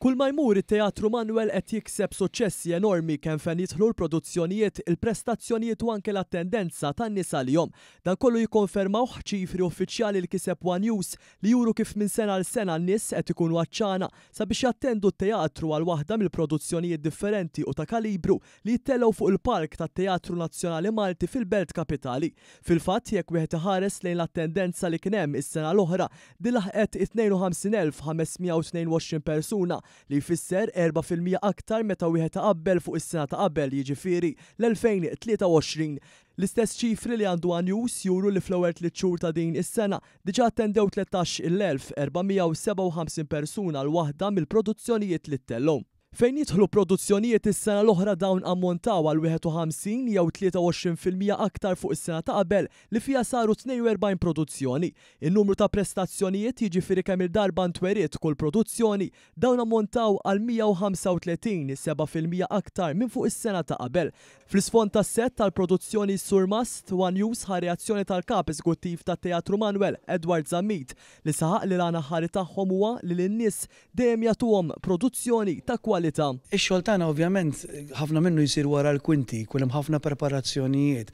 Kull ma jmur it-Teatru Manuel qed jikseb suċċessi enormi kemm fejn jidħlu l-produzzjonijiet, il-prestazzjonijiet u anke l-attendenza tan-nies għalihom. Dan kollu jikkonfermawh ċifri uffiċjali li kiseb One News li juru kif minn sena l sena n-nies qed ikunu għaċċana sabiex jattendu t-teatru għal waħda mill-produzzjonijiet differenti u ta' kalibru li jittellgħu fuq il-Park tat-Teatru Nazzjonali Malti fil-Belt Kapitali. Fil-fatt jekk wieħed iħares lejn l-attendenza li kien hemm is-sena l-oħra din laħqet 52,522 persuna li jfisser 4% aktar meta wieħed taqabbel fuq is-sena ta' qabel jiġifieri l-2023. L-istess ċifri li għandu One News juru li fl-ewwel 3 xhur ta' din is-sena diġà attendew 13,457 persuna l waħda mill-produzzjonijiet li ttellgħu. Fejn jidħlu produzzjonijiet is-sena l-oħra dawn ammontaw għal 51 jew 23% aktar fuq is-sena ta' qabel li fiha saru 42 produzzjoni. In-numru ta' prestazzjonijiet jiġifieri kemm il-darba ntweriet kull produzzjoni dawn ammontaw għal 135, 7% aktar minn fuq is-sena ta' qabel. Fl-isfond tas-set tal-produzzjoni Sur Mast, One News ħa reazzjoni tal-kap eżekuttiv tat-Teatru Manuel Edward Zammit li saħaq li l-għana ħari tagħhom huwa li lin-nies dejjem jagħtuhom produzzjoni ta' kwalità. Ix-xogħol tagħna ovvjament ħafna minnu jsir wara l-kwinti, jkun hemm ħafna preparazzjonijiet,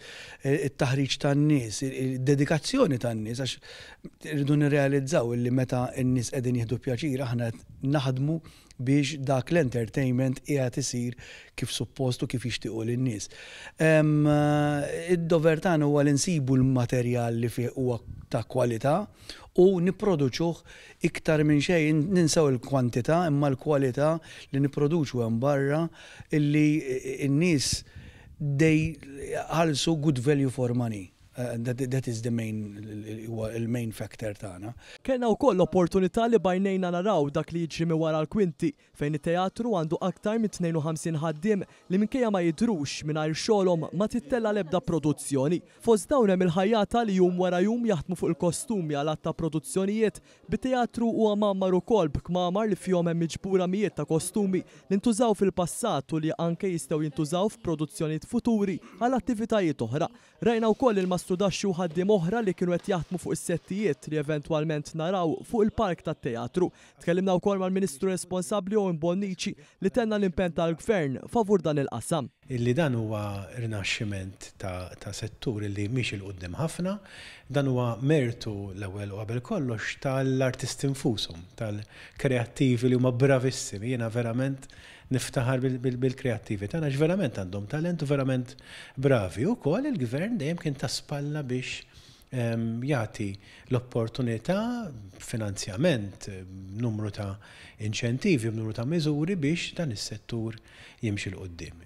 it-taħriġ tan-nies, id-dedikazzjoni tan-nies għax irridu nirrealizzaw li meta n-nies qegħdin jieħdu pjaċir aħna naħdmu biex dak l-entertainment qiegħed isir kif suppostu kif jixtiequ lin-nies. Id-dover tagħna huwa li nsibu l-materjal li fih huwa ta' kwalità u nipproduċuh iktar minn xejn ninsew il-kwantità imma l-kwalità li nipproduċu hemm barra illi n-nies they also good value for money. That is the main factor tagħna. Kellna wkoll l-opportunità li bajnejna naraw dak li jiġri minn wara l-kwinti fejn it-teatru għandu aktar minn 52 ħaddiem li minkejja ma jidhrux mingħajr xogħolhom ma tittella l-ebda produzzjoni. Fost dawn hemm il-ħajjata li jum wara jum jaħdmu fuq il-kostumi għal ta' produzzjonijiet bit-teatru huwa mammar ukoll b'kmamar li fihom hemm miġbura mijiet ta' kostumi li ntużaw fil-passat u li anke jistgħu jintużaw f'produzzjonijiet futuri għal attivitajiet oħra. Rajna wkoll il-mastudaxxu ħaddiem oħra li kienu qed jaħdmu fuq is-settijiet li eventwalment naraw fuq il-Park tat-Teatru. Tkellimna wkoll mal-Ministru responsabbli Owen Bonnici li tenna l-impenn tal-Gvern favur dan il-qasam. Illi dan huwa rinaxximent ta' settur illi mhix il-qudiem ħafna, dan huwa mertu l-ewwel u qabel kollox tal-artisti infushom, tal-kreattivi li huma bravissimi. Jiena verament niftaħar bil-kreattivi tagħna għax verament għandhom talent u verament bravi. Ukoll il-Gvern dejjem kien ta' spalla biex jagħti l-opportunità finanzjament, numru ta' inċentivi, numru ta' miżuri biex dan is-settur jimxi l qudiem.